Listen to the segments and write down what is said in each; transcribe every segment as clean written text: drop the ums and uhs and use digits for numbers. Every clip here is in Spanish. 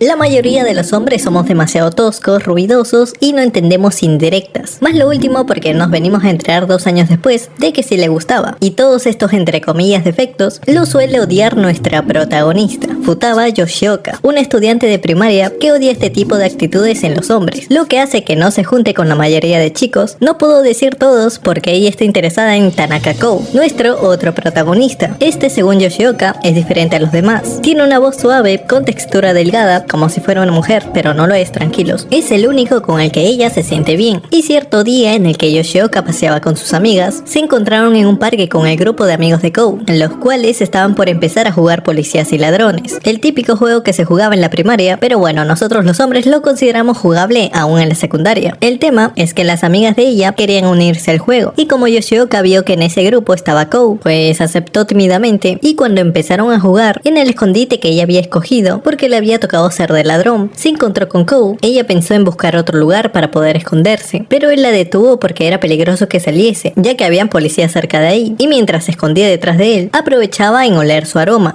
La mayoría de los hombres somos demasiado toscos, ruidosos y no entendemos indirectas. Más lo último porque nos venimos a enterar 2 años después de que sí le gustaba. Y todos estos entre comillas defectos los suele odiar nuestra protagonista, Futaba Yoshioka, una estudiante de primaria que odia este tipo de actitudes en los hombres, lo que hace que no se junte con la mayoría de chicos. No puedo decir todos porque ella está interesada en Tanaka Kou, nuestro otro protagonista. Este, según Yoshioka, es diferente a los demás. Tiene una voz suave, con textura delgada, como si fuera una mujer, pero no lo es, tranquilos. Es el único con el que ella se siente bien. Y cierto día en el que Yoshioka paseaba con sus amigas, se encontraron en un parque con el grupo de amigos de Kou, los cuales estaban por empezar a jugar policías y ladrones. El típico juego que se jugaba en la primaria, pero bueno, nosotros los hombres lo consideramos jugable aún en la secundaria. El tema es que las amigas de ella querían unirse al juego, y como Yoshioka vio que en ese grupo estaba Kou, pues aceptó tímidamente, y cuando empezaron a jugar, en el escondite que ella había escogido, porque le había tocado ser de ladrón, se encontró con Kou. Ella pensó en buscar otro lugar para poder esconderse, pero él la detuvo porque era peligroso que saliese, ya que habían policías cerca de ahí, y mientras se escondía detrás de él, aprovechaba en oler su aroma.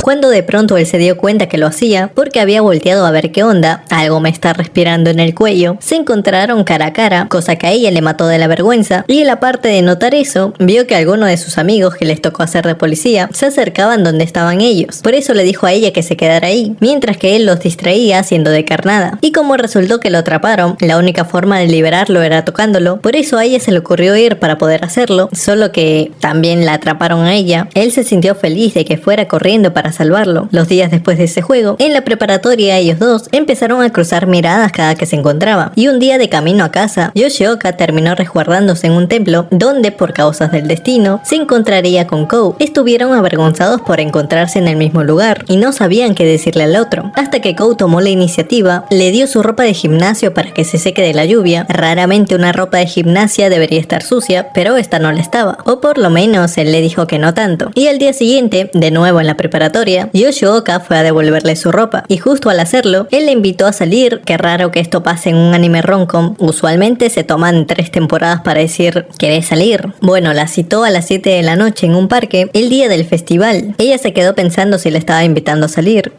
Cuando de pronto él se dio cuenta que lo hacía, porque había volteado a ver qué onda, algo me está respirando en el cuello, se encontraron cara a cara, cosa que a ella le mató de la vergüenza, y él, aparte de notar eso, vio que alguno de sus amigos que les tocó hacer de policía se acercaban donde estaban ellos. Por eso le dijo a ella que se quedara ahí, mientras que él los distraía haciendo de carnada. Y como resultó que lo atraparon, la única forma de liberarlo era tocándolo, por eso a ella se le ocurrió ir para poder hacerlo, solo que también la atraparon a ella. Él se sintió feliz de que fuera corriendo para salvarlo. Los días después de ese juego, en la preparatoria ellos dos empezaron a cruzar miradas cada que se encontraba, y un día de camino a casa, Yoshioka terminó resguardándose en un templo donde, por causas del destino, se encontraría con Kou. Estuvieron avergonzados por encontrarse en el mismo lugar y no sabían qué decirle al otro, hasta que Kou tomó la iniciativa, le dio su ropa de gimnasio para que se seque de la lluvia. Raramente una ropa de gimnasia debería estar sucia, pero esta no la estaba, o por lo menos él le dijo que no tanto. Y al día siguiente, de nuevo en la preparatoria, Yoshioka fue a devolverle su ropa, y justo al hacerlo, él le invitó a salir. Qué raro que esto pase en un anime rom-com. Usualmente se toman 3 temporadas para decir ¿querés salir? Bueno, la citó a las 7 de la noche en un parque el día del festival. Ella se quedó pensando si le estaba invitando a salir.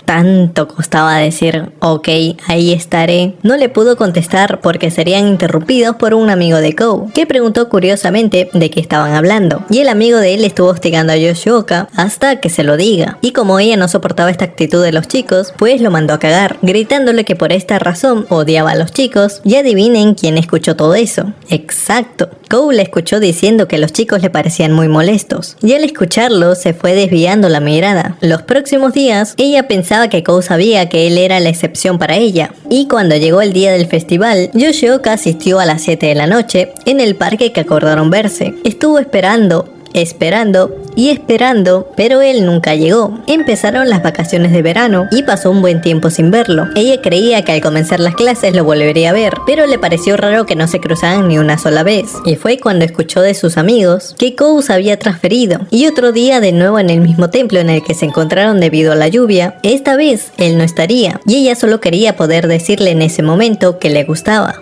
Tanto costaba decir, ok, ahí estaré. No le pudo contestar porque serían interrumpidos por un amigo de Kou, que preguntó curiosamente de qué estaban hablando. Y el amigo de él estuvo hostigando a Yoshioka hasta que se lo diga. Y como ella no soportaba esta actitud de los chicos, pues lo mandó a cagar, gritándole que por esta razón odiaba a los chicos. Y adivinen quién escuchó todo eso. Exacto. Kou le escuchó diciendo que los chicos le parecían muy molestos. Y al escucharlo, se fue desviando la mirada. Los próximos días, ella pensaba que Kou sabía que él era la excepción para ella, y cuando llegó el día del festival, Yoshioka asistió a las 7 de la noche en el parque que acordaron verse. Estuvo esperando y esperando, pero él nunca llegó. Empezaron las vacaciones de verano y pasó un buen tiempo sin verlo. Ella creía que al comenzar las clases lo volvería a ver, pero le pareció raro que no se cruzaban ni una sola vez. Y fue cuando escuchó de sus amigos que Kou se había transferido. Y otro día de nuevo en el mismo templo en el que se encontraron debido a la lluvia, esta vez él no estaría, y ella solo quería poder decirle en ese momento que le gustaba.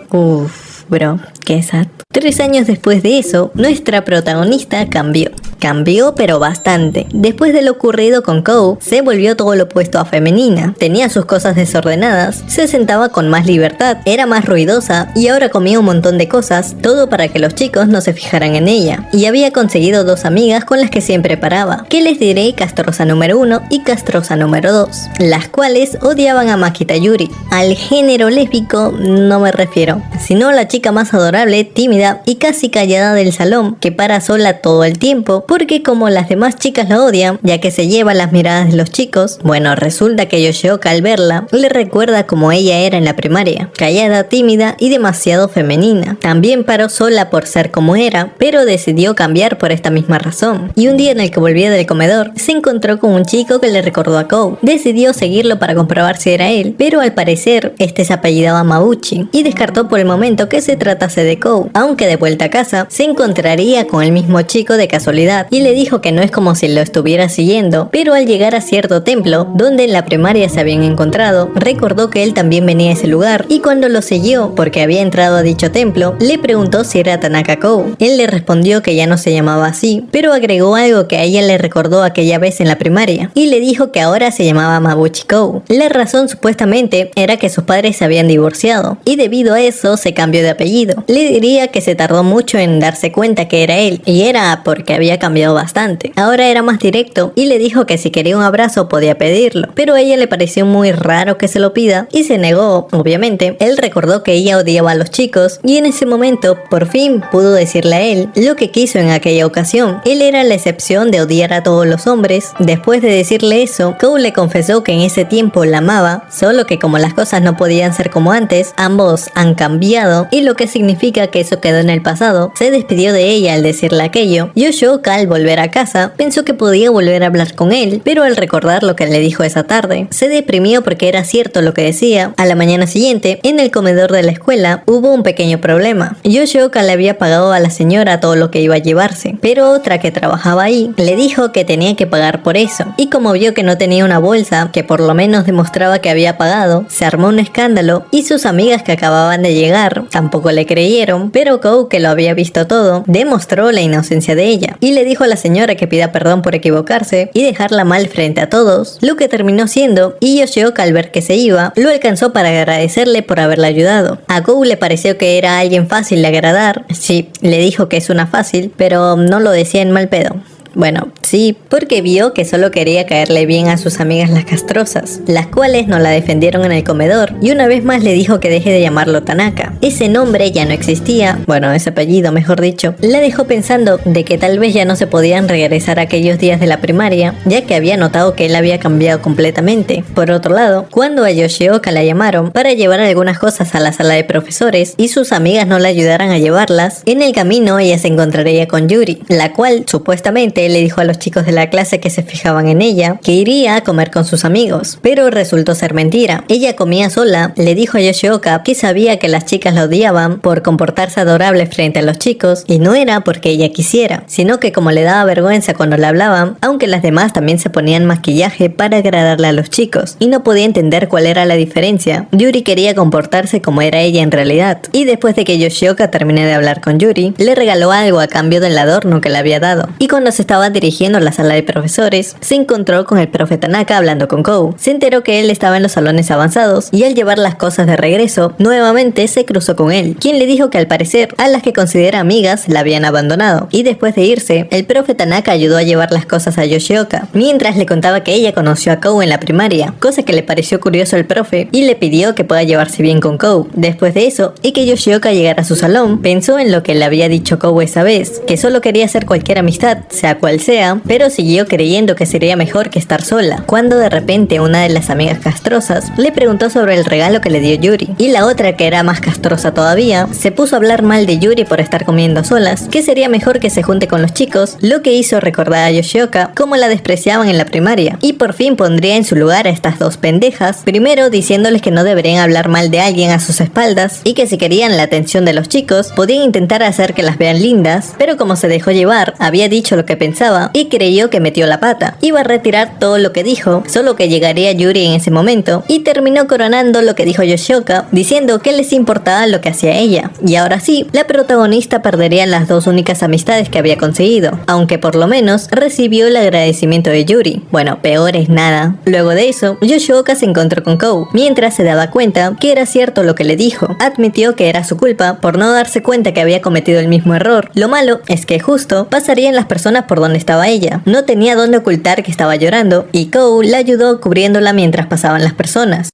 Bro, qué sad. 3 años después de eso, nuestra protagonista cambió. Cambió, pero bastante. Después de lo ocurrido con Kou, se volvió todo lo opuesto a femenina. Tenía sus cosas desordenadas, se sentaba con más libertad, era más ruidosa y ahora comía un montón de cosas, todo para que los chicos no se fijaran en ella. Y había conseguido 2 amigas con las que siempre paraba, que les diré castrosa número 1 y castrosa número 2, las cuales odiaban a Makita Yuri. Al género lésbico no me refiero, sino a la chica más adorable, tímida y casi callada del salón, que para sola todo el tiempo, porque como las demás chicas la odian, ya que se lleva las miradas de los chicos. Bueno, resulta que Yoshioka al verla, le recuerda como ella era en la primaria, callada, tímida y demasiado femenina. También paró sola por ser como era, pero decidió cambiar por esta misma razón. Y un día en el que volvía del comedor, se encontró con un chico que le recordó a Kou. Decidió seguirlo para comprobar si era él, pero al parecer, este se apellidaba Mabuchi, y descartó por el momento que se tratase de Kou, aunque de vuelta a casa se encontraría con el mismo chico de casualidad y le dijo que no es como si lo estuviera siguiendo, pero al llegar a cierto templo donde en la primaria se habían encontrado, recordó que él también venía a ese lugar y cuando lo siguió porque había entrado a dicho templo, le preguntó si era Tanaka Kou. Él le respondió que ya no se llamaba así, pero agregó algo que a ella le recordó aquella vez en la primaria y le dijo que ahora se llamaba Mabuchi Kou. La razón supuestamente era que sus padres se habían divorciado y debido a eso se cambió de apellido. Le diría que se tardó mucho en darse cuenta que era él y era porque había cambiado bastante. Ahora era más directo y le dijo que si quería un abrazo podía pedirlo, pero a ella le pareció muy raro que se lo pida y se negó, obviamente. Él recordó que ella odiaba a los chicos y en ese momento por fin pudo decirle a él lo que quiso en aquella ocasión. Él era la excepción de odiar a todos los hombres. Después de decirle eso, Kou le confesó que en ese tiempo la amaba, solo que como las cosas no podían ser como antes, ambos han cambiado y lo que significa que eso quedó en el pasado. Se despidió de ella al decirle aquello. Yoshioka al volver a casa pensó que podía volver a hablar con él, pero al recordar lo que le dijo esa tarde, se deprimió porque era cierto lo que decía. A la mañana siguiente, en el comedor de la escuela, hubo un pequeño problema. Yoshioka le había pagado a la señora todo lo que iba a llevarse, pero otra que trabajaba ahí le dijo que tenía que pagar por eso, y como vio que no tenía una bolsa que por lo menos demostraba que había pagado, se armó un escándalo y sus amigas que acababan de llegar tampoco le creyeron, pero Kou, que lo había visto todo, demostró la inocencia de ella y le dijo a la señora que pida perdón por equivocarse y dejarla mal frente a todos, lo que terminó siendo, y Yoshioka al ver que se iba, lo alcanzó para agradecerle por haberle ayudado. A Kou le pareció que era alguien fácil de agradar, sí, le dijo que es una fácil, pero no lo decía en mal pedo. Bueno, sí, porque vio que solo quería caerle bien a sus amigas las castrosas, las cuales no la defendieron en el comedor y una vez más le dijo que deje de llamarlo Tanaka. Ese nombre ya no existía, bueno, ese apellido mejor dicho. La dejó pensando de que tal vez ya no se podían regresar a aquellos días de la primaria, ya que había notado que él había cambiado completamente. Por otro lado, cuando a Yoshioka la llamaron para llevar algunas cosas a la sala de profesores y sus amigas no la ayudaran a llevarlas, en el camino ella se encontraría con Yuri, la cual supuestamente le dijo a los chicos de la clase que se fijaban en ella que iría a comer con sus amigos, pero resultó ser mentira. Ella comía sola, le dijo a Yoshioka que sabía que las chicas la odiaban por comportarse adorable frente a los chicos y no era porque ella quisiera, sino que como le daba vergüenza cuando le hablaban, aunque las demás también se ponían maquillaje para agradarle a los chicos y no podía entender cuál era la diferencia. Yuri quería comportarse como era ella en realidad y después de que Yoshioka terminé de hablar con Yuri, le regaló algo a cambio del adorno que le había dado y cuando se estaba dirigiendo a la sala de profesores, se encontró con el profe Tanaka hablando con Kou. Se enteró que él estaba en los salones avanzados y al llevar las cosas de regreso, nuevamente se cruzó con él, quien le dijo que al parecer a las que considera amigas la habían abandonado. Y después de irse, el profe Tanaka ayudó a llevar las cosas a Yoshioka, mientras le contaba que ella conoció a Kou en la primaria, cosa que le pareció curioso al profe y le pidió que pueda llevarse bien con Kou. Después de eso, y que Yoshioka llegara a su salón, pensó en lo que le había dicho Kou esa vez, que solo quería hacer cualquier amistad, sea cual sea, pero siguió creyendo que sería mejor que estar sola, cuando de repente una de las amigas castrosas le preguntó sobre el regalo que le dio Yuri, y la otra, que era más castrosa todavía, se puso a hablar mal de Yuri por estar comiendo solas, que sería mejor que se junte con los chicos, lo que hizo recordar a Yoshioka cómo la despreciaban en la primaria, y por fin pondría en su lugar a estas dos pendejas, primero diciéndoles que no deberían hablar mal de alguien a sus espaldas, y que si querían la atención de los chicos, podían intentar hacer que las vean lindas, pero como se dejó llevar, había dicho lo que pensaba, y creyó que metió la pata. Iba a retirar todo lo que dijo, solo que llegaría Yuri en ese momento, y terminó coronando lo que dijo Yoshioka, diciendo que les importaba lo que hacía ella. Y ahora sí, la protagonista perdería las dos únicas amistades que había conseguido, aunque por lo menos recibió el agradecimiento de Yuri. Bueno, peor es nada. Luego de eso, Yoshioka se encontró con Kou, mientras se daba cuenta que era cierto lo que le dijo. Admitió que era su culpa por no darse cuenta que había cometido el mismo error. Lo malo es que justo pasarían las personas por donde estaba ella. No tenía dónde ocultar que estaba llorando, y Kou la ayudó cubriéndola mientras pasaban las personas.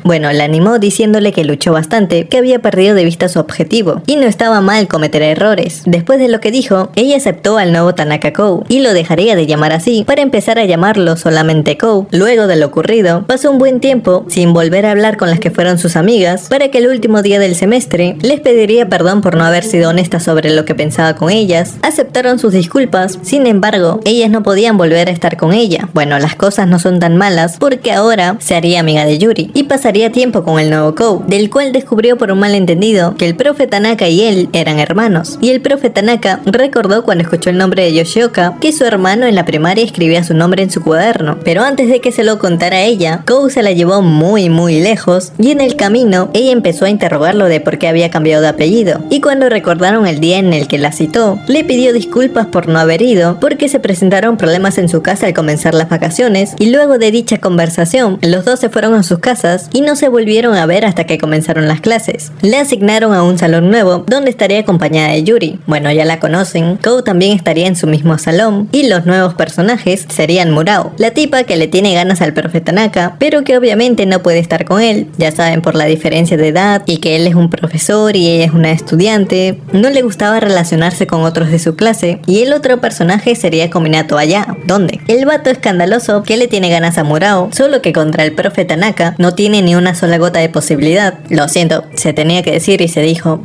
Bueno, la animó diciéndole que luchó bastante, que había perdido de vista su objetivo, y no estaba mal cometer errores. Después de lo que dijo, ella aceptó al nuevo Tanaka Kou, y lo dejaría de llamar así, para empezar a llamarlo solamente Kou. Luego de lo ocurrido, pasó un buen tiempo sin volver a hablar con las que fueron sus amigas, para que el último día del semestre les pediría perdón por no haber sido honesta sobre lo que pensaba con ellas. Aceptaron sus disculpas, sin embargo, ellas no podían volver a estar con ella. Bueno, las cosas no son tan malas, porque ahora se haría amiga de Yuri, y pasaría pasaría tiempo con el nuevo Kou, del cual descubrió por un malentendido que el profe Tanaka y él eran hermanos. Y el profe Tanaka recordó cuando escuchó el nombre de Yoshioka que su hermano en la primaria escribía su nombre en su cuaderno. Pero antes de que se lo contara a ella, Kou se la llevó muy lejos y en el camino ella empezó a interrogarlo de por qué había cambiado de apellido. Y cuando recordaron el día en el que la citó, le pidió disculpas por no haber ido porque se presentaron problemas en su casa al comenzar las vacaciones y luego de dicha conversación, los dos se fueron a sus casas y no se volvieron a ver hasta que comenzaron las clases. Le asignaron a un salón nuevo donde estaría acompañada de Yuri. Bueno, ya la conocen. Kou también estaría en su mismo salón y los nuevos personajes serían Murao, la tipa que le tiene ganas al profe Tanaka, pero que obviamente no puede estar con él, ya saben, por la diferencia de edad y que él es un profesor y ella es una estudiante. No le gustaba relacionarse con otros de su clase. Y el otro personaje sería Kominato allá, donde el vato escandaloso que le tiene ganas a Murao, solo que contra el profe Tanaka no tiene ni una sola gota de posibilidad. Lo siento, se tenía que decir y se dijo.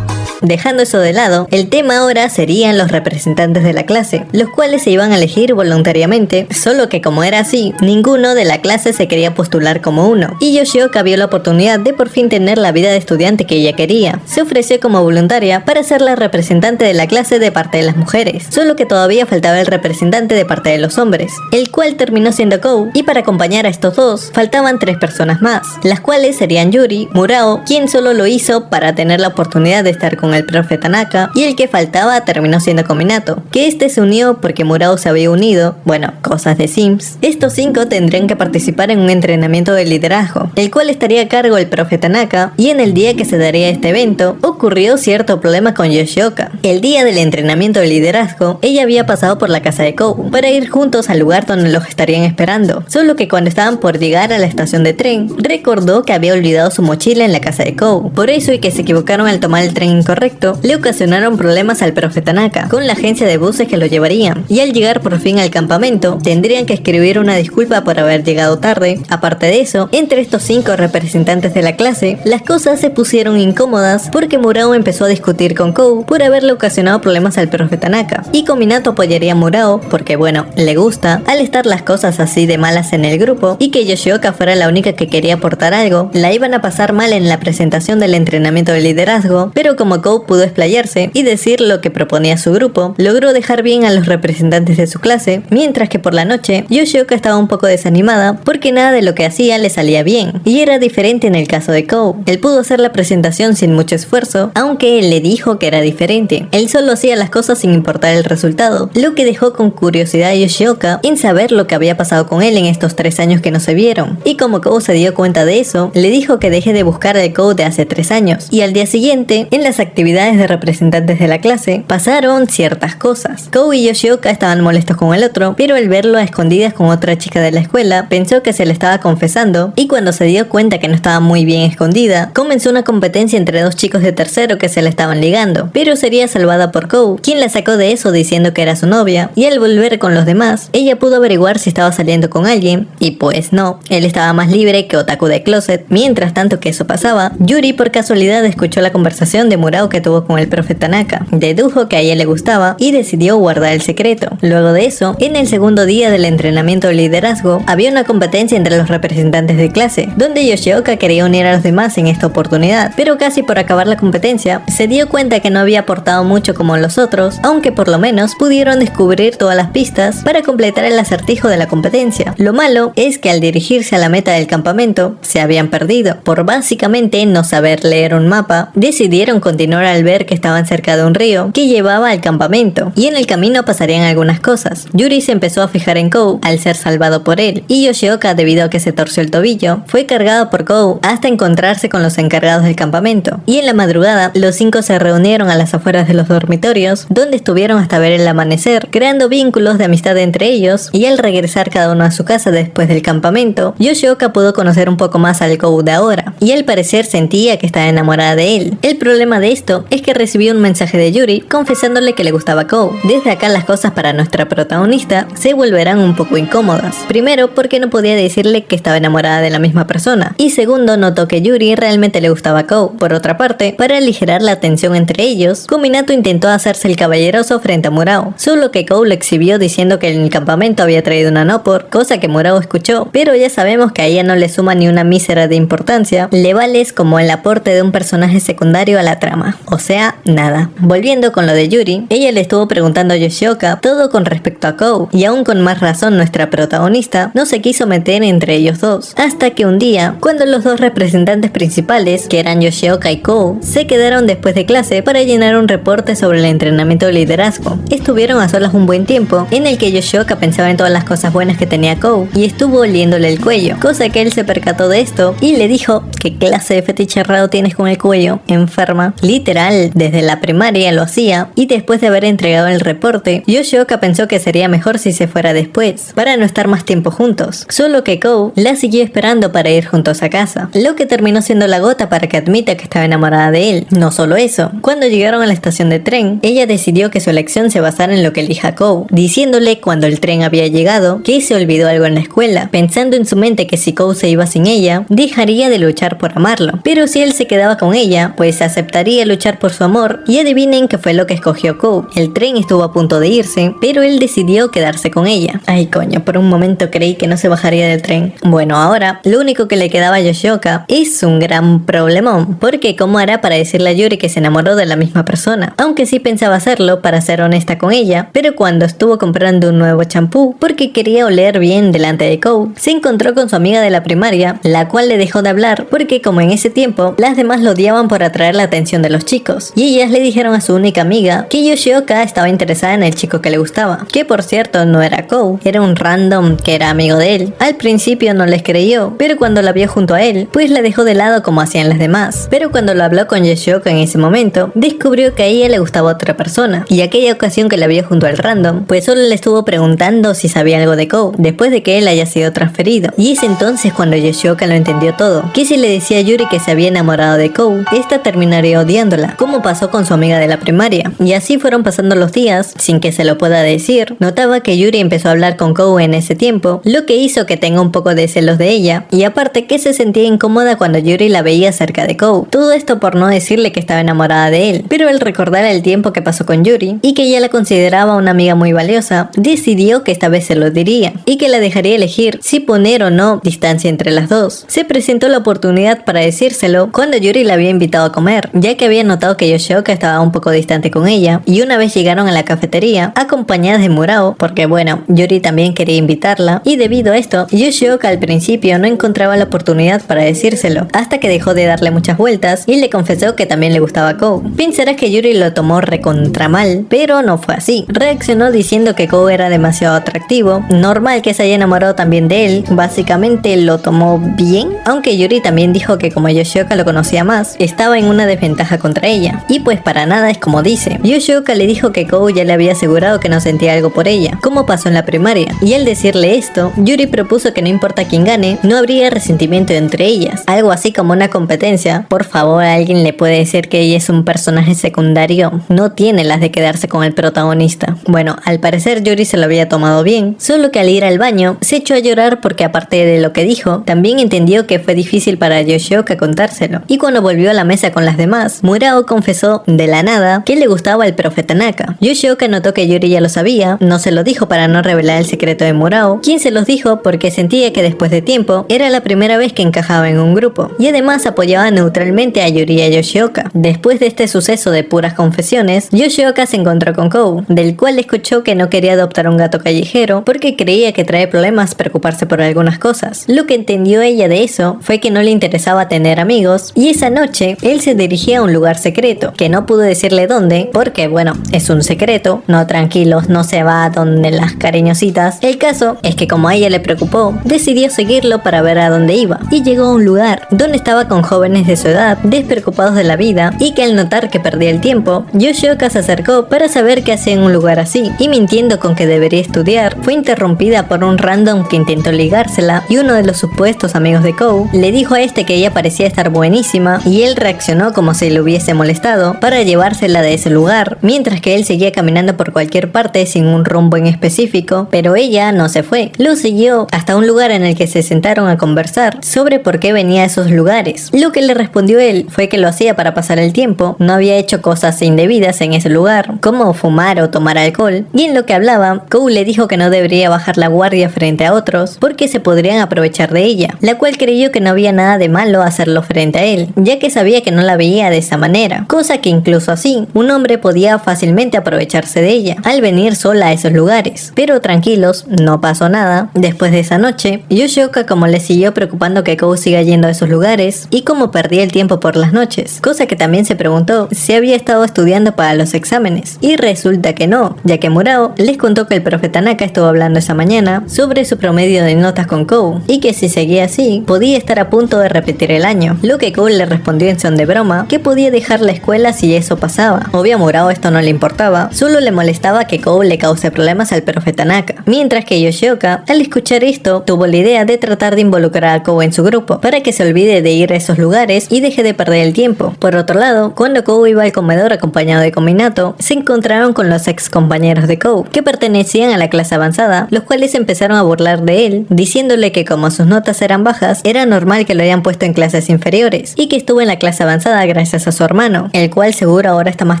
Dejando eso de lado, el tema ahora serían los representantes de la clase, los cuales se iban a elegir voluntariamente, solo que como era así, ninguno de la clase se quería postular como uno, y Yoshioka vio la oportunidad de por fin tener la vida de estudiante que ella quería. Se ofreció como voluntaria para ser la representante de la clase de parte de las mujeres, solo que todavía faltaba el representante de parte de los hombres, el cual terminó siendo Kou, y para acompañar a estos dos, faltaban 3 personas más, las cuales serían Yuri, Murao, quien solo lo hizo para tener la oportunidad de estar con el profe Tanaka, y el que faltaba terminó siendo Kominato, que este se unió porque Murao se había unido, bueno, cosas de Sims. Estos 5 tendrían que participar en un entrenamiento de liderazgo, el cual estaría a cargo el profe Tanaka, y en el día que se daría este evento, ocurrió cierto problema con Yoshioka. El día del entrenamiento de liderazgo, ella había pasado por la casa de Kou para ir juntos al lugar donde los estarían esperando, solo que cuando estaban por llegar a la estación de tren, recordó que había olvidado su mochila en la casa de Kou. Por eso y que se equivocaron al tomar el tren incorrecto, le ocasionaron problemas al profe Tanaka con la agencia de buses que lo llevarían, y al llegar por fin al campamento tendrían que escribir una disculpa por haber llegado tarde. Aparte de eso, entre estos 5 representantes de la clase, las cosas se pusieron incómodas porque Murao empezó a discutir con Kou por haberle ocasionado problemas al profe Tanaka, y Kominato apoyaría a Murao porque bueno, le gusta al estar las cosas así de malas en el grupo, y que Yoshioka fuera la única que quería aportar algo. La iban a pasar mal en la presentación del entrenamiento de liderazgo, pero como Kou pudo explayarse y decir lo que proponía su grupo, logró dejar bien a los representantes de su clase, mientras que por la noche Yoshioka estaba un poco desanimada porque nada de lo que hacía le salía bien, y era diferente en el caso de Kou. Él pudo hacer la presentación sin mucho esfuerzo, aunque él le dijo que era diferente. Él solo hacía las cosas sin importar el resultado, lo que dejó con curiosidad a Yoshioka en saber lo que había pasado con él en estos 3 años que no se vieron, y como Kou se dio cuenta de eso, le dijo que deje de buscar al Kou de hace 3 años, y al día siguiente, en las actividades de representantes de la clase, pasaron ciertas cosas. Kou y Yoshioka estaban molestos con el otro, pero al verlo a escondidas con otra chica de la escuela, pensó que se le estaba confesando, y cuando se dio cuenta que no estaba muy bien escondida, comenzó una competencia entre 2 chicos de tercero que se la estaban ligando, pero sería salvada por Kou, quien la sacó de eso diciendo que era su novia, y al volver con los demás, ella pudo averiguar si estaba saliendo con alguien, y pues no, él estaba más libre que otaku de closet. Mientras tanto que eso pasaba, Yuri por casualidad escuchó la conversación de Murao que tuvo con el profe Tanaka, dedujo que a ella le gustaba y decidió guardar el secreto. Luego de eso, en el segundo día del entrenamiento de liderazgo, había una competencia entre los representantes de clase, donde Yoshioka quería unir a los demás en esta oportunidad, pero casi por acabar la competencia, se dio cuenta que no había aportado mucho como los otros, aunque por lo menos pudieron descubrir todas las pistas para completar el acertijo de la competencia. Lo malo es que al dirigirse a la meta del campamento, se habían perdido. Por básicamente no saber leer un mapa, decidieron continuar al ver que estaban cerca de un río que llevaba al campamento, y en el camino pasarían algunas cosas. Yuri se empezó a fijar en Kou al ser salvado por él, y Yoshioka, debido a que se torció el tobillo, fue cargado por Kou hasta encontrarse con los encargados del campamento. Y en la madrugada, los 5 se reunieron a las afueras de los dormitorios, donde estuvieron hasta ver el amanecer, creando vínculos de amistad entre ellos, y al regresar cada uno a su casa después del campamento, Yoshioka pudo conocer un poco más al Kou de ahora, y al parecer sentía que estaba enamorada de él. El problema de esto es que recibió un mensaje de Yuri confesándole que le gustaba Kou. Desde acá las cosas para nuestra protagonista se volverán un poco incómodas. Primero, porque no podía decirle que estaba enamorada de la misma persona. Y segundo, notó que Yuri realmente le gustaba Kou. Por otra parte, para aligerar la tensión entre ellos, Kuminato intentó hacerse el caballeroso frente a Murao. Solo que Kou lo exhibió diciendo que en el campamento había traído una Nopor, cosa que Murao escuchó. Pero ya sabemos que a ella no le suma ni una mísera de importancia. Le vales como el aporte de un personaje secundario a la trama. O sea, nada. Volviendo con lo de Yuri, ella le estuvo preguntando a Yoshioka todo con respecto a Kou, y aún con más razón nuestra protagonista no se quiso meter entre ellos dos. Hasta que un día, cuando los dos representantes principales, que eran Yoshioka y Kou, se quedaron después de clase para llenar un reporte sobre el entrenamiento de liderazgo. Estuvieron a solas un buen tiempo, en el que Yoshioka pensaba en todas las cosas buenas que tenía Kou, y estuvo oliéndole el cuello, cosa que él se percató de esto y le dijo: ¿qué clase de fetiche raro tienes con el cuello, enferma? Literal, desde la primaria lo hacía, y después de haber entregado el reporte, Yoshioka pensó que sería mejor si se fuera después, para no estar más tiempo juntos. Solo que Kou la siguió esperando para ir juntos a casa, lo que terminó siendo la gota para que admita que estaba enamorada de él. No solo eso, cuando llegaron a la estación de tren, ella decidió que su elección se basara en lo que elija Kou, diciéndole cuando el tren había llegado que se olvidó algo en la escuela, pensando en su mente que si Kou se iba sin ella, dejaría de luchar por amarlo, pero si él se quedaba con ella, pues aceptaría luchar por su amor. Y adivinen qué fue lo que escogió Kou. El tren estuvo a punto de irse, pero él decidió quedarse con ella. Ay coño, por un momento creí que no se bajaría del tren. Bueno, ahora lo único que le quedaba a Yoshioka es un gran problemón, porque ¿cómo hará para decirle a Yuri que se enamoró de la misma persona? Aunque sí pensaba hacerlo para ser honesta con ella, pero cuando estuvo comprando un nuevo champú porque quería oler bien delante de Kou, se encontró con su amiga de la primaria, la cual le dejó de hablar porque como en ese tiempo las demás lo odiaban por atraer la atención de los chicos, y ellas le dijeron a su única amiga que Yoshioka estaba interesada en el chico que le gustaba, que por cierto no era Kou, era un random que era amigo de él. Al principio no les creyó, pero cuando la vio junto a él, pues la dejó de lado como hacían las demás. Pero cuando lo habló con Yoshioka en ese momento, descubrió que a ella le gustaba otra persona, y aquella ocasión que la vio junto al random, pues solo le estuvo preguntando si sabía algo de Kou, después de que él haya sido transferido. Y es entonces cuando Yoshioka lo entendió todo, que si le decía a Yuri que se había enamorado de Kou, esta terminaría odiándola, como pasó con su amiga de la primaria. Y así fueron pasando los días, sin que se lo pueda decir. Notaba que Yuri empezó a hablar con Kou en ese tiempo, lo que hizo que tenga un poco de celos de ella, y aparte que se sentía incómoda cuando Yuri la veía cerca de Kou. Todo esto por no decirle que estaba enamorada de él, pero al recordar el tiempo que pasó con Yuri, y que ella la consideraba una amiga muy valiosa, decidió que esta vez se lo diría, y que la dejaría elegir si poner o no distancia entre las dos. Se presentó la oportunidad para decírselo cuando Yuri la había invitado a comer, ya que había notado que Yoshioka estaba un poco distante con ella, y una vez llegaron a la cafetería, acompañadas de Murao, porque bueno, Yuri también quería invitarla, y debido a esto, Yoshioka al principio no encontraba la oportunidad para decírselo, hasta que dejó de darle muchas vueltas, y le confesó que también le gustaba Kou. Pensarás que Yuri lo tomó recontra mal, pero no fue así. Reaccionó diciendo que Kou era demasiado atractivo, normal que se haya enamorado también de él, básicamente lo tomó bien, aunque Yuri también dijo que como Yoshioka lo conocía más, estaba en una desventaja contra ella, y pues para nada es como dice. Yoshioka le dijo que Kou ya le había asegurado que no sentía algo por ella, como pasó en la primaria, y al decirle esto, Yuri propuso que no importa quién gane, no habría resentimiento entre ellas, algo así como una competencia. Por favor, alguien le puede decir que ella es un personaje secundario, no tiene las de quedarse con el protagonista. Bueno, al parecer Yuri se lo había tomado bien, solo que al ir al baño se echó a llorar porque aparte de lo que dijo, también entendió que fue difícil para Yoshioka contárselo, y cuando volvió a la mesa con las demás, Murao confesó de la nada que le gustaba el profe Tanaka. Yoshioka notó que Yuri ya lo sabía, no se lo dijo para no revelar el secreto de Murao, quien se los dijo porque sentía que después de tiempo era la primera vez que encajaba en un grupo, y además apoyaba neutralmente a Yuri y a Yoshioka. Después de este suceso de puras confesiones, Yoshioka se encontró con Kou, del cual escuchó que no quería adoptar un gato callejero porque creía que trae problemas preocuparse por algunas cosas. Lo que entendió ella de eso fue que no le interesaba tener amigos, y esa noche él se dirigía a un lugar secreto, que no pudo decirle dónde, porque bueno, es un secreto, no tranquilos, no se va a donde las cariñositas. El caso es que como a ella le preocupó, decidió seguirlo para ver a dónde iba, y llegó a un lugar donde estaba con jóvenes de su edad, despreocupados de la vida, y que al notar que perdía el tiempo, Yoshioka se acercó para saber qué hacía en un lugar así, y mintiendo con que debería estudiar, fue interrumpida por un random que intentó ligársela, y uno de los supuestos amigos de Kou le dijo a este que ella parecía estar buenísima, y él reaccionó como si le hubiera hubiese molestado para llevársela de ese lugar, mientras que él seguía caminando por cualquier parte sin un rumbo en específico, pero ella no se fue. Lo siguió hasta un lugar en el que se sentaron a conversar sobre por qué venía a esos lugares. Lo que le respondió él fue que lo hacía para pasar el tiempo, no había hecho cosas indebidas en ese lugar, como fumar o tomar alcohol, y en lo que hablaba, Cole le dijo que no debería bajar la guardia frente a otros porque se podrían aprovechar de ella, la cual creyó que no había nada de malo hacerlo frente a él, ya que sabía que no la veía de esa manera, cosa que incluso así, un hombre podía fácilmente aprovecharse de ella, al venir sola a esos lugares. Pero tranquilos, no pasó nada. Después de esa noche, Yoshioka como le siguió preocupando que Kou siga yendo a esos lugares y cómo perdía el tiempo por las noches, cosa que también se preguntó si había estado estudiando para los exámenes, y resulta que no, ya que Murao les contó que el profe Tanaka estuvo hablando esa mañana sobre su promedio de notas con Kou, y que si seguía así, podía estar a punto de repetir el año, lo que Kou le respondió en son de broma, que podía dejar la escuela si eso pasaba. Obvio a Murao esto no le importaba, solo le molestaba que Kou le cause problemas al profe Tanaka, mientras que Yoshioka, al escuchar esto, tuvo la idea de tratar de involucrar a Kou en su grupo, para que se olvide de ir a esos lugares y deje de perder el tiempo. Por otro lado, cuando Kou iba al comedor acompañado de Kominato, se encontraron con los ex compañeros de Kou, que pertenecían a la clase avanzada, los cuales empezaron a burlar de él, diciéndole que como sus notas eran bajas, era normal que lo hayan puesto en clases inferiores, y que estuvo en la clase avanzada gracias a su hermano, el cual seguro ahora está más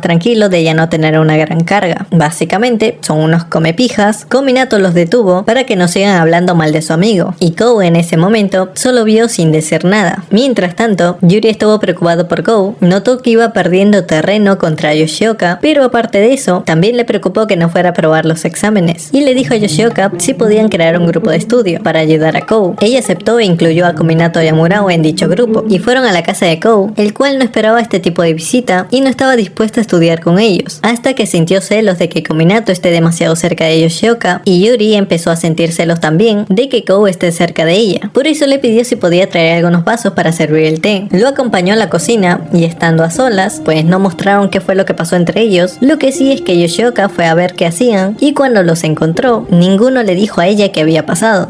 tranquilo de ya no tener una gran carga. Básicamente, son unos comepijas. Kominato los detuvo para que no sigan hablando mal de su amigo, y Kou en ese momento solo vio sin decir nada. Mientras tanto, Yuri estuvo preocupado por Kou, notó que iba perdiendo terreno contra Yoshioka, pero aparte de eso, también le preocupó que no fuera a probar los exámenes, y le dijo a Yoshioka si podían crear un grupo de estudio para ayudar a Kou. Ella aceptó e incluyó a Kominato y a Murao en dicho grupo, y fueron a la casa de Kou, el cual no esperaba este tipo de visita y no estaba dispuesto a estudiar con ellos, hasta que sintió celos de que Kominato esté demasiado cerca de Yoshioka, y Yuri empezó a sentir celos también de que Kou esté cerca de ella. Por eso le pidió si podía traer algunos vasos para servir el té. Lo acompañó a la cocina y estando a solas, pues no mostraron qué fue lo que pasó entre ellos. Lo que sí es que Yoshioka fue a ver qué hacían y cuando los encontró, ninguno le dijo a ella qué había pasado.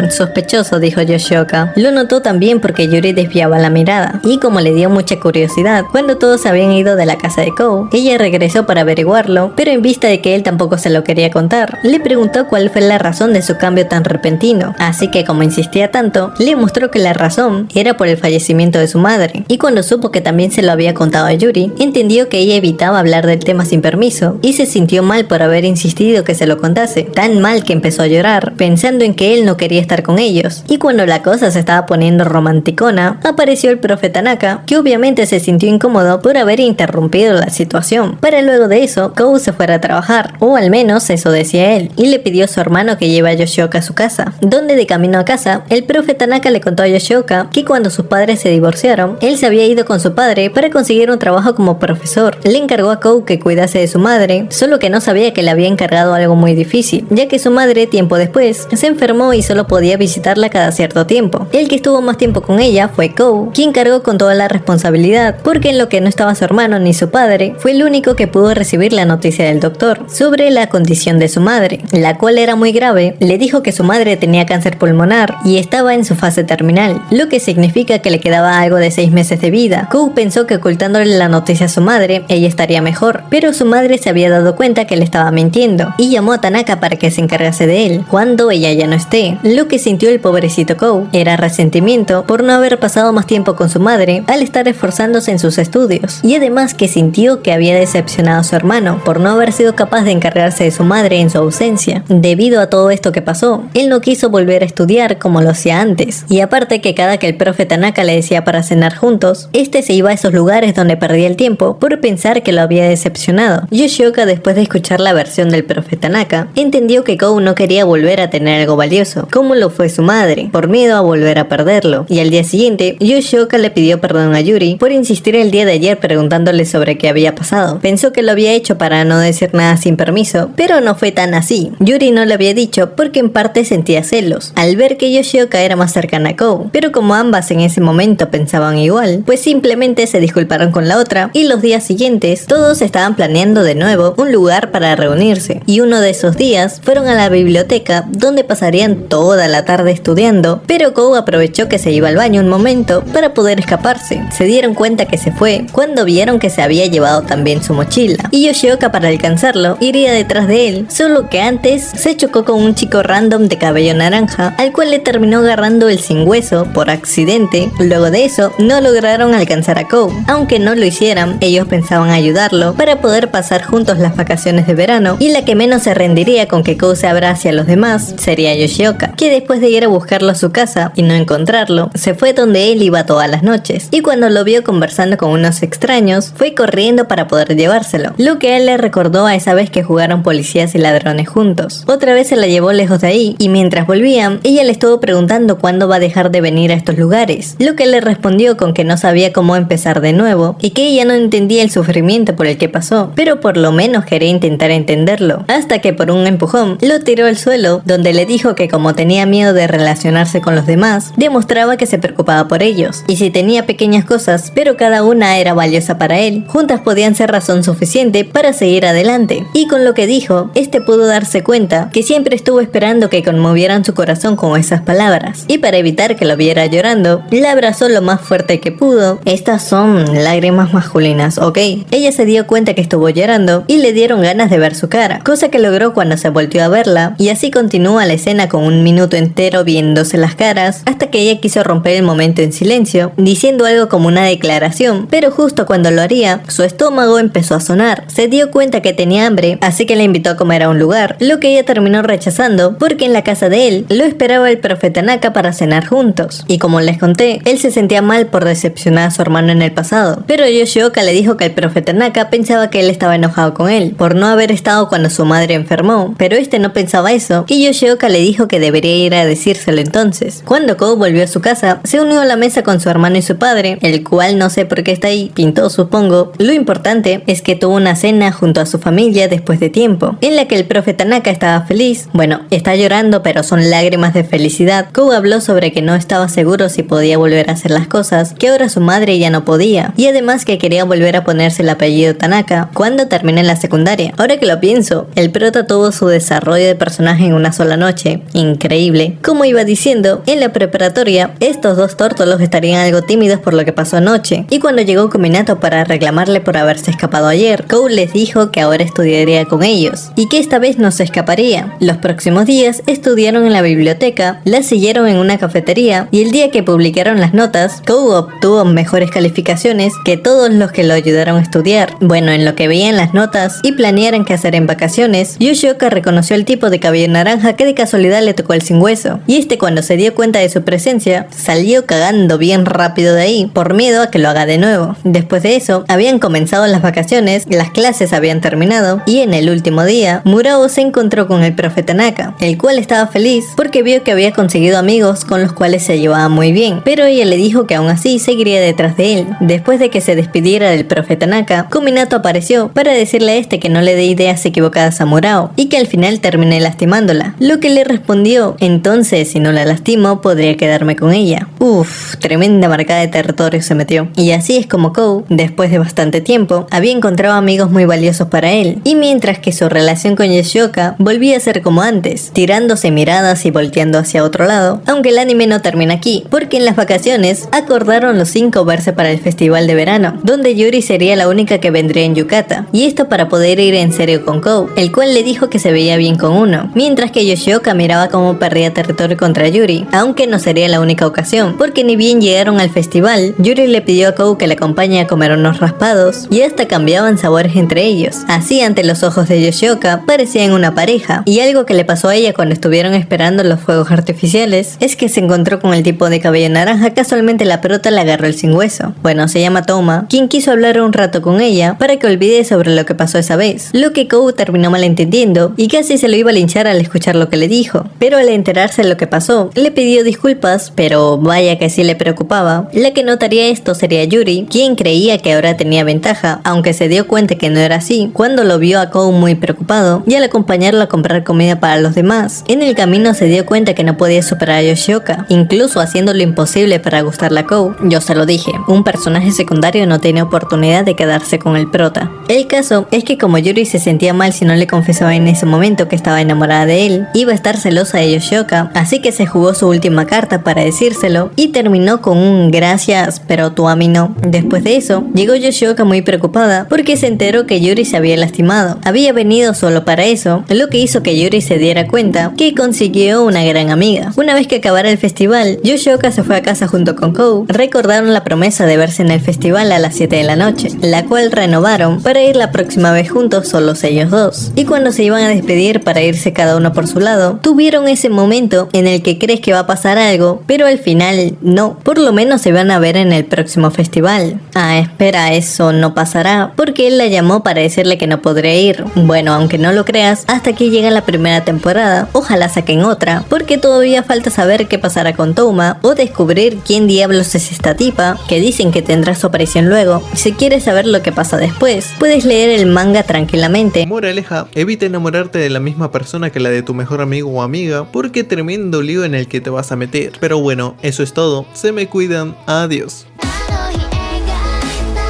Sospechoso, dijo Yoshioka. Lo notó también porque Yuri desviaba la mirada y como le dio mucha curiosidad, cuando todos habían ido de la casa de Kou, ella regresó para averiguarlo, pero en vista de que él tampoco se lo quería contar, le preguntó cuál fue la razón de su cambio tan repentino, así que como insistía tanto, le mostró que la razón era por el fallecimiento de su madre, y cuando supo que también se lo había contado a Yuri, entendió que ella evitaba hablar del tema sin permiso, y se sintió mal por haber insistido que se lo contase, tan mal que empezó a llorar, pensando en que él no quería estar con ellos, y cuando la cosa se estaba poniendo romanticona, apareció el profe Tanaka, que obviamente se sintió incómodo por haber interrumpido la situación, para luego de eso, Kou se fuera a trabajar, o al menos eso decía él, y le pidió a su hermano que lleve a Yoshioka a su casa, donde de camino a casa, el profe Tanaka le contó a Yoshioka que cuando sus padres se divorciaron, él se había ido con su padre para conseguir un trabajo como profesor. Le encargó a Kou que cuidase de su madre, solo que no sabía que le había encargado algo muy difícil, ya que su madre tiempo después se enfermó y solo podía visitarla cada cierto tiempo. El que estuvo más tiempo con ella fue Kou, quien cargó con toda la responsabilidad, porque en lo que no estaba su hermano ni su padre, fue el único que pudo recibir la noticia del doctor sobre la condición de su madre, la cual era muy grave. Le dijo que su madre tenía cáncer pulmonar y estaba en su fase terminal, lo que significa que le quedaba algo de 6 meses de vida. Kou pensó que ocultándole la noticia a su madre, ella estaría mejor, pero su madre se había dado cuenta que le estaba mintiendo y llamó a Tanaka para que se encargase de él cuando ella ya no esté. Lo que sintió el pobrecito Kou era resentimiento por no haber pasado más tiempo con su madre al estar esforzándose en sus estudios, y además que sintió que había decepcionado a su hermano por no haber sido capaz de encargarse de su madre en su ausencia. Debido a todo esto que pasó, él no quiso volver a estudiar como lo hacía antes, y aparte que cada que el profe Tanaka le decía para cenar juntos, este se iba a esos lugares donde perdía el tiempo por pensar que lo había decepcionado. Yoshioka, después de escuchar la versión del profe Tanaka, entendió que Kou no quería volver a tener algo valioso, como lo fue su madre, por miedo a volver a perderlo, y al día siguiente, Yoshioka le pidió perdón a Yuri por insistir el día de ayer preguntándole sobre qué había pasado. Pensó que lo había hecho para no decir nada sin permiso, pero no fue tan así. Yuri no lo había dicho porque en parte sentía celos, al ver que Yoshioka era más cercana a Kou, pero como ambas en ese momento pensaban igual, pues simplemente se disculparon con la otra, y los días siguientes, todos estaban planeando de nuevo un lugar para reunirse, y uno de esos días fueron a la biblioteca, donde pasarían toda la tarde estudiando, pero Kou aprovechó que se iba al baño un momento para poder escaparse. Se dieron cuenta que se fue cuando vieron que se había llevado también su mochila, y Yoshioka, para alcanzarlo, iría detrás de él, solo que antes se chocó con un chico random de cabello naranja, al cual le terminó agarrando el sin hueso por accidente. Luego de eso no lograron alcanzar a Kou. Aunque no lo hicieran, ellos pensaban ayudarlo para poder pasar juntos las vacaciones de verano, y la que menos se rendiría con que Kou se abrace a los demás sería Yoshioka, que después de ir a buscarlo a su casa y no encontrarlo, se fue donde él iba todas las noches, y cuando lo vio conversando con unos extraños, fue corriendo para poder llevárselo, lo que a él le recordó a esa vez que jugaron policías y ladrones juntos. Otra vez se la llevó lejos de ahí, y mientras volvían, ella le estuvo preguntando cuándo va a dejar de venir a estos lugares, lo que él le respondió con que no sabía cómo empezar de nuevo, y que ella no entendía el sufrimiento por el que pasó, pero por lo menos quería intentar entenderlo, hasta que por un empujón lo tiró al suelo, donde le dijo que como tenía miedo de relacionarse con los demás, demostraba que se preocupaba por ellos, y si tenía pequeñas cosas, pero cada una era valiosa para él, juntas podían ser razón suficiente para seguir adelante. Y con lo que dijo, pudo darse cuenta que siempre estuvo esperando que conmovieran su corazón con esas palabras, y para evitar que lo viera llorando, la abrazó lo más fuerte que pudo. Estas son lágrimas masculinas, ¿ok? Ella se dio cuenta que estuvo llorando y le dieron ganas de ver su cara, cosa que logró cuando se volteó a verla, y así continúa la escena con un minuto entero viéndose las caras, hasta que ella quiso romper el momento en silencio, diciendo algo como una declaración, pero justo cuando lo haría, su estómago empezó a sonar. Se dio cuenta que tenía hambre, así que la invitó a comer a un lugar, lo que ella terminó rechazando porque en la casa de él lo esperaba el profeta Naka para cenar juntos, y como les conté, él se sentía mal por decepcionar a su hermano en el pasado, pero Yoshioka le dijo que el profeta Naka pensaba que él estaba enojado con él por no haber estado cuando su madre enfermó, pero no pensaba eso, y Yoshioka le dijo que debería ir a decírselo entonces. Cuando Kou volvió a su casa, se unió a la mesa con su hermano y su padre, el cual no sé por qué está ahí, pintó supongo. Lo importante es que tuvo una cena junto a su familia después de tiempo, en la que el profeta Naka estaba feliz. Bueno, está llorando, pero son lágrimas de felicidad. Kou habló sobre que no estaba seguro si podía volver a hacer las cosas, que ahora su madre ya no podía, y además que quería volver a ponerse el apellido Tanaka cuando termine la secundaria. Ahora que lo pienso, el prota tuvo su desarrollo de personaje en una sola noche. Increíble. Como iba diciendo, en la preparatoria, estos dos tórtolos estarían algo tímidos por lo que pasó anoche, y cuando llegó Kominato para reclamarle por haberse escapado ayer, Kou les dijo que ahora estudiaría con ellos, y que esta vez no se escaparía. Los próximos días estudiaron en la biblioteca, la siguieron en una cafetería, y el día que publicaron las notas, Kou obtuvo mejores calificaciones que todos los que lo ayudaron a estudiar. Bueno, en lo que veían las notas y planearan qué hacer en vacaciones, Yoshioka reconoció al tipo de cabello naranja que de casualidad le tocó el sin hueso, y cuando se dio cuenta de su presencia, salió cagando bien rápido de ahí, por miedo a que lo haga de nuevo. Después de eso, habían comenzado las vacaciones, las clases habían terminado, y en el último día, Murao se encontró con el profeta Naka, el cual estaba feliz porque vio que había conseguido amigos con los cuales se llevaba muy bien, pero ella le dijo que aún así seguiría detrás de él. Después de que se despidiera del profeta Naka, Kominato apareció para decirle a que no le dé ideas equivocadas a Murao, y que al final terminé lastimándola, lo que le respondió: entonces si no la lastimo podría quedarme con ella. Uff, tremenda marcada de territorio se metió. Y así es como Kou, después de bastante tiempo, había encontrado amigos muy valiosos para él, y mientras que su relación con Yoshioka volvía a ser como antes, tirándose miradas y volteando hacia otro lado, aunque el anime no termina aquí, porque en las vacaciones acordaron los 5 verse para el festival de verano, donde Yuri sería la única que vendría en yukata, y esto para poder ir en serio con Kou, el cual le dijo que se veía bien con uno, mientras que Yoshioka miraba cómo perdía territorio contra Yuri, aunque no sería la única ocasión, porque ni bien llegaron al festival, Yuri le pidió a Kou que le acompañe a comer unos raspados, y hasta cambiaban sabores entre ellos. Así, ante los ojos de Yoshioka, parecían una pareja, y algo que le pasó a ella cuando estuvieron esperando los fuegos artificiales es que se encontró con el tipo de cabello naranja. Casualmente la prota le agarró el sin hueso. Bueno, se llama Toma, quien quiso hablar un rato con ella para que olvide sobre lo que pasó esa vez, lo que Kou terminó malentendiendo y casi se lo iba a linchar al escuchar lo que le dijo, pero al enterarse de lo que pasó, le pidió disculpas, pero vaya que sí le preocupaba. La que notaría esto sería Yuri, quien creía que ahora tenía ventaja, aunque se dio cuenta que no era así cuando lo vio a Kou muy preocupado, y al acompañarlo a comprar comida para los demás. En el camino se dio cuenta que no podía superar a Yoshioka, incluso haciendo lo imposible para gustarle a Kou. Yo se lo dije, un personaje secundario no tiene oportunidad de quedarse con el prota. El caso es que como Yuri se sentía mal si no le confesaba en ese momento que estaba enamorada de él, iba a estar celosa de Yoshioka, así que se jugó su última carta para decírselo y terminó con un gracias, pero tú a mí no. Después de eso, llegó Yoshioka muy preocupada porque se enteró que Yuri se había lastimado. Había venido solo para eso, lo que hizo que Yuri se diera cuenta que consiguió una gran amiga. Una vez que acabara el festival, Yoshioka se fue a casa junto con Kou. Recordaron la promesa de verse en el festival a las 7 de la noche, la cual renovaron para ir la próxima vez juntos solos ellos dos. Y cuando se iban a despedir para irse cada uno por su lado, tuvieron ese momento en el que crees que va a pasar algo, pero al final no. Por lo menos se van a ver en el próximo festival. Ah, espera, eso no pasará, porque él la llamó para decirle que no podría ir. Bueno, aunque no lo creas, hasta aquí llega la primera temporada. Ojalá saquen otra, porque todavía falta saber qué pasará con Touma o descubrir quién diablos es esta tipa, que dicen que tendrá su aparición luego. Si quieres saber lo que pasa después, puedes leer el manga tranquilamente. Moraleja, evita enamorarte de la misma persona que la de tu mejor amigo o amiga, porque tremendo lío en el que te vas a meter. Pero bueno, eso es todo. Se me cuidan. Adiós. あの日描いた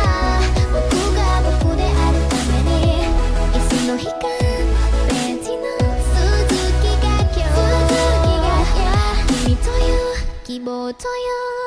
僕が僕であるためにいつの日かペンチの続きが今日君という希望という